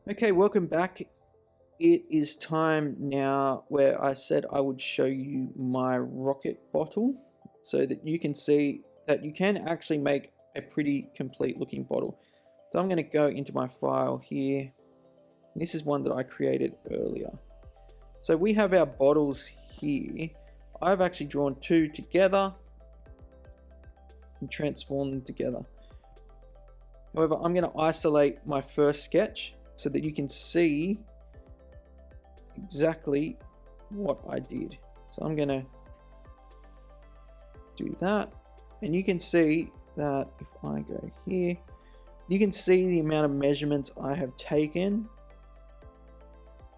Okay, welcome back. It is time now where I said I would show you my rocket bottle so that you can see that you can actually make a pretty complete looking bottle. So I'm going to go into my file here. This is one that I created earlier. So we have our bottles here. I've actually drawn two together and transformed them together. However, I'm going to isolate my first sketch so that you can see exactly what I did. So I'm going to do that, and you can see that if I go here, you can see the amount of measurements I have taken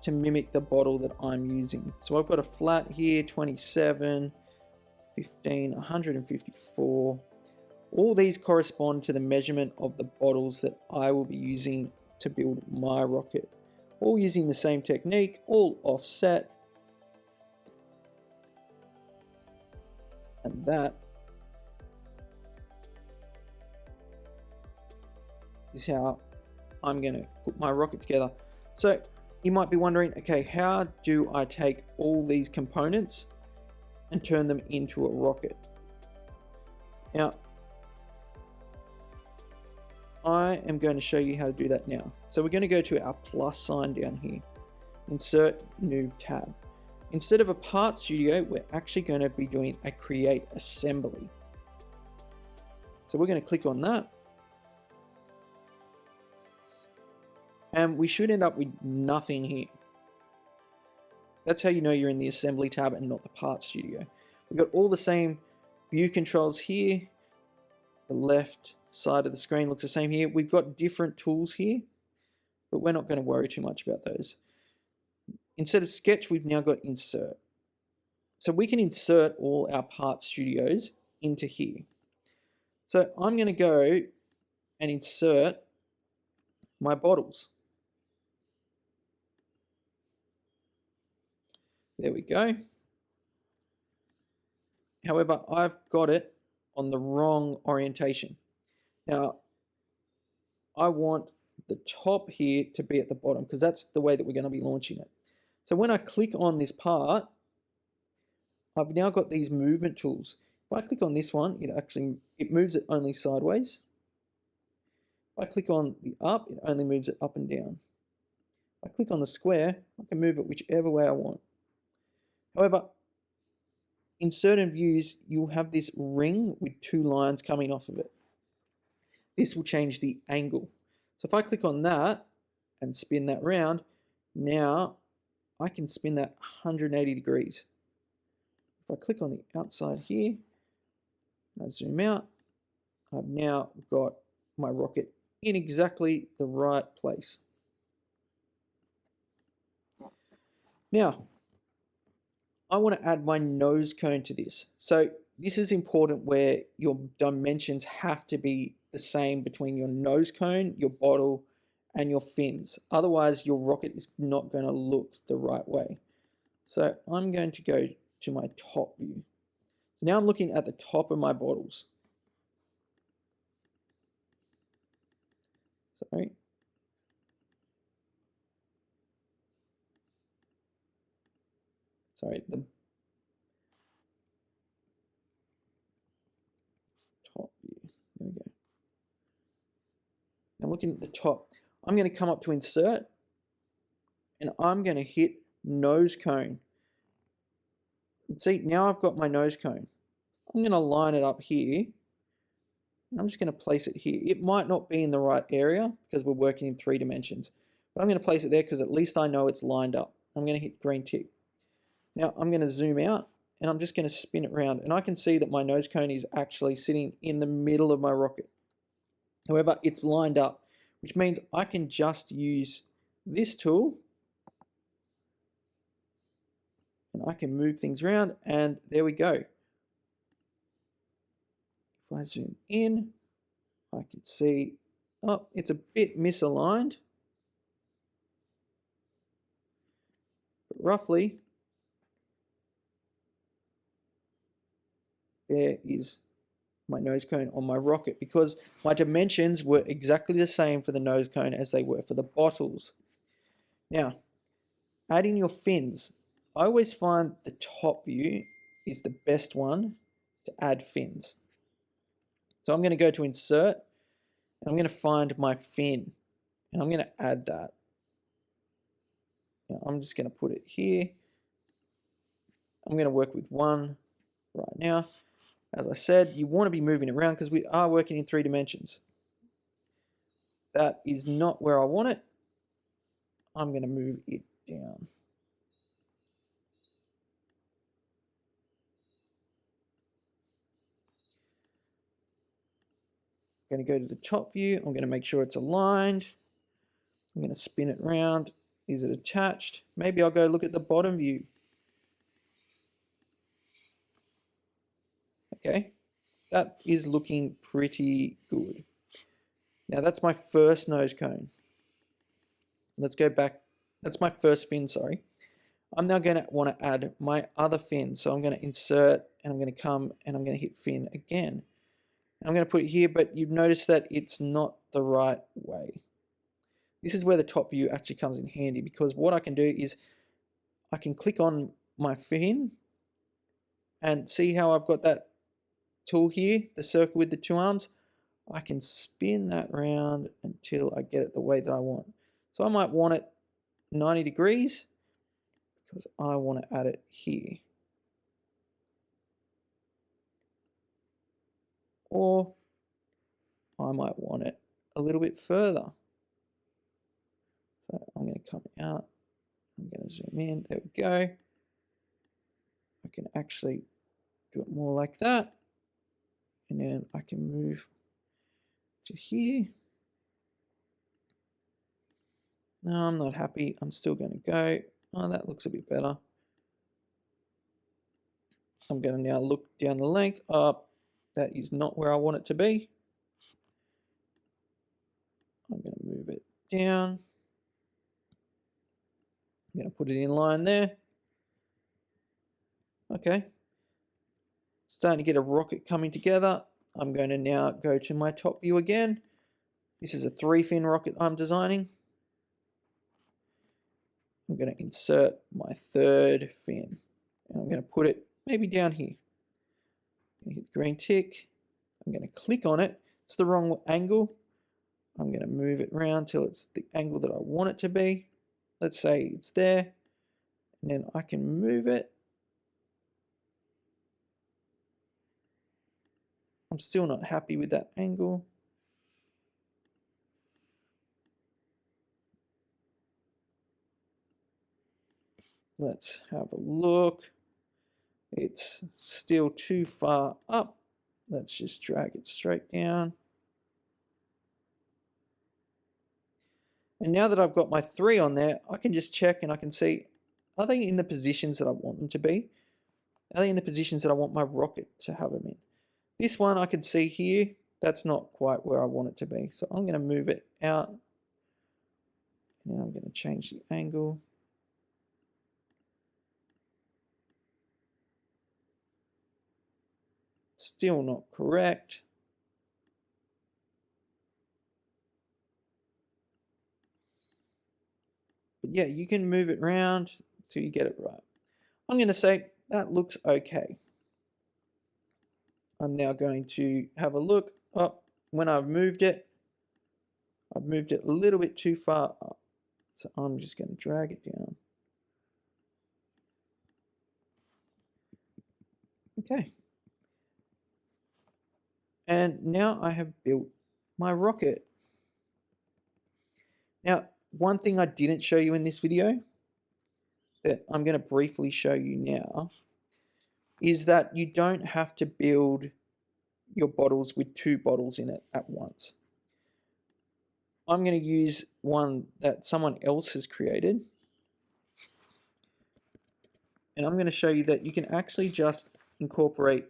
to mimic the bottle that I'm using. So I've got a flat here, 27, 15, 154. All these correspond to the measurement of the bottles that I will be using to build my rocket. All using the same technique, all offset. And that is how I'm going to put my rocket together. So you might be wondering, okay, how do I take all these components and turn them into a rocket? Now, I am going to show you how to do that now. So we're going to go to our plus sign down here, insert new tab. Instead of a part studio, we're actually going to be doing a create assembly. So we're going to click on that. And we should end up with nothing here. That's how you know you're in the assembly tab and not the part studio. We've got all the same view controls here. The left side of the screen looks the same here. We've got different tools here, but we're not going to worry too much about those. Instead of sketch, we've now got insert. So we can insert all our part studios into here. So I'm going to go and insert my bottles. There we go. However, I've got it on the wrong orientation. Now, I want the top here to be at the bottom because that's the way that we're going to be launching it. So when I click on this part, I've now got these movement tools. If I click on this one, it moves it only sideways. If I click on the up, it only moves it up and down. If I click on the square, I can move it whichever way I want. However, in certain views, you'll have this ring with two lines coming off of it. This will change the angle. So if I click on that and spin that round, now I can spin that 180 degrees. If I click on the outside here, and I zoom out, I've now got my rocket in exactly the right place. Now, I want to add my nose cone to this. So this is important where your dimensions have to be the same between your nose cone, your bottle, and your fins. Otherwise, your rocket is not going to look the right way. So I'm going to go to my top view. So now I'm looking at the top of my bottles. Sorry. Sorry, the top view. There we go. Now looking at the top, I'm going to come up to insert and I'm going to hit nose cone. And see, now I've got my nose cone. I'm going to line it up here. And I'm just going to place it here. It might not be in the right area because we're working in 3 dimensions. But I'm going to place it there because at least I know it's lined up. I'm going to hit green tick. Now I'm going to zoom out and I'm just going to spin it around. And I can see that my nose cone is actually sitting in the middle of my rocket. However, it's lined up, which means I can just use this tool and I can move things around, and there we go. If I zoom in, I can see, oh, it's a bit misaligned. But roughly, there is my nose cone on my rocket because my dimensions were exactly the same for the nose cone as they were for the bottles. Now, adding your fins. I always find the top view is the best one to add fins. So I'm going to go to insert, and I'm going to find my fin, and I'm going to add that. Now, I'm just going to put it here. I'm going to work with one right now. As I said, you want to be moving around because we are working in 3 dimensions. That is not where I want it. I'm going to move it down. I'm going to go to the top view. I'm going to make sure it's aligned. I'm going to spin it around. Is it attached? Maybe I'll go look at the bottom view. Okay, that is looking pretty good. Now that's my first nose cone. Let's go back. That's my first fin, sorry. I'm now going to want to add my other fin. So I'm going to insert, and I'm going to come and I'm going to hit fin again. I'm going to put it here, but you've noticed that it's not the right way. This is where the top view actually comes in handy, because what I can do is I can click on my fin and see how I've got that tool here, the circle with the 2 arms. I can spin that round until I get it the way that I want. So I might want it 90 degrees because I want to add it here. Or I might want it a little bit further. So I'm going to come out. I'm going to zoom in. There we go. I can actually do it more like that. And then I can move to here. No, I'm not happy. I'm still going to go. Oh, that looks a bit better. I'm going to now look down the length. That is not where I want it to be. I'm going to move it down. I'm going to put it in line there. Okay. Starting to get a rocket coming together. I'm going to now go to my top view again. This is a 3-fin rocket I'm designing. I'm going to insert my 3rd fin. And I'm going to put it maybe down here. I'm going to hit the green tick. I'm going to click on it. It's the wrong angle. I'm going to move it around till it's the angle that I want it to be. Let's say it's there. And then I can move it. I'm still not happy with that angle. Let's have a look. It's still too far up. Let's just drag it straight down. And now that I've got my 3 on there, I can just check and I can see, are they in the positions that I want them to be? Are they in the positions that I want my rocket to have them in? This one I can see here, that's not quite where I want it to be. So I'm going to move it out. Now I'm going to change the angle. Still not correct. But yeah, you can move it around till you get it right. I'm going to say that looks okay. I'm now going to have a look. Oh, when I've moved it a little bit too far up. So I'm just going to drag it down. Okay. And now I have built my rocket. Now, one thing I didn't show you in this video that I'm going to briefly show you now is that you don't have to build your bottles with 2 bottles in it at once. I'm going to use one that someone else has created. And I'm going to show you that you can actually just incorporate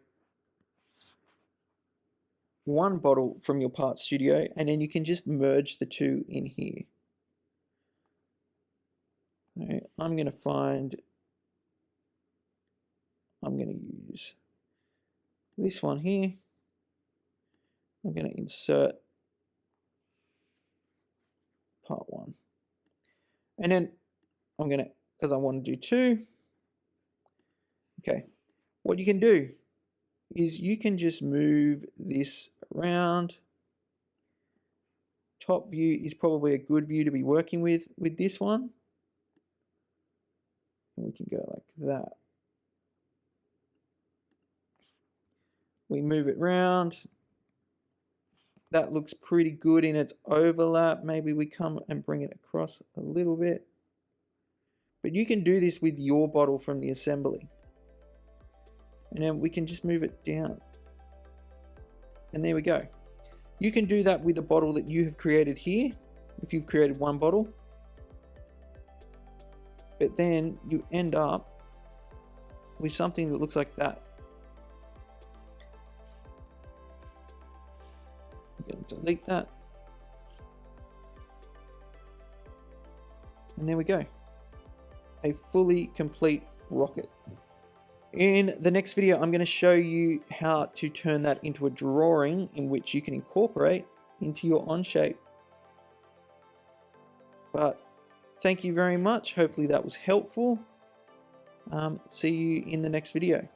1 bottle from your Part Studio, and then you can just merge the 2 in here. Right, I'm going to use this one here. I'm going to insert part 1. And then I'm going to, because I want to do 2. Okay, what you can do is you can just move this around. Top view is probably a good view to be working with this one. And we can go like that. We move it around. That looks pretty good in its overlap. Maybe we come and bring it across a little bit. But you can do this with your bottle from the assembly. And then we can just move it down. And there we go. You can do that with the bottle that you have created here, if you've created one bottle. But then you end up with something that looks like that. I'm going to delete that. And there we go. A fully complete rocket. In the next video, I'm going to show you how to turn that into a drawing in which you can incorporate into your Onshape. But thank you very much. Hopefully that was helpful. See you in the next video.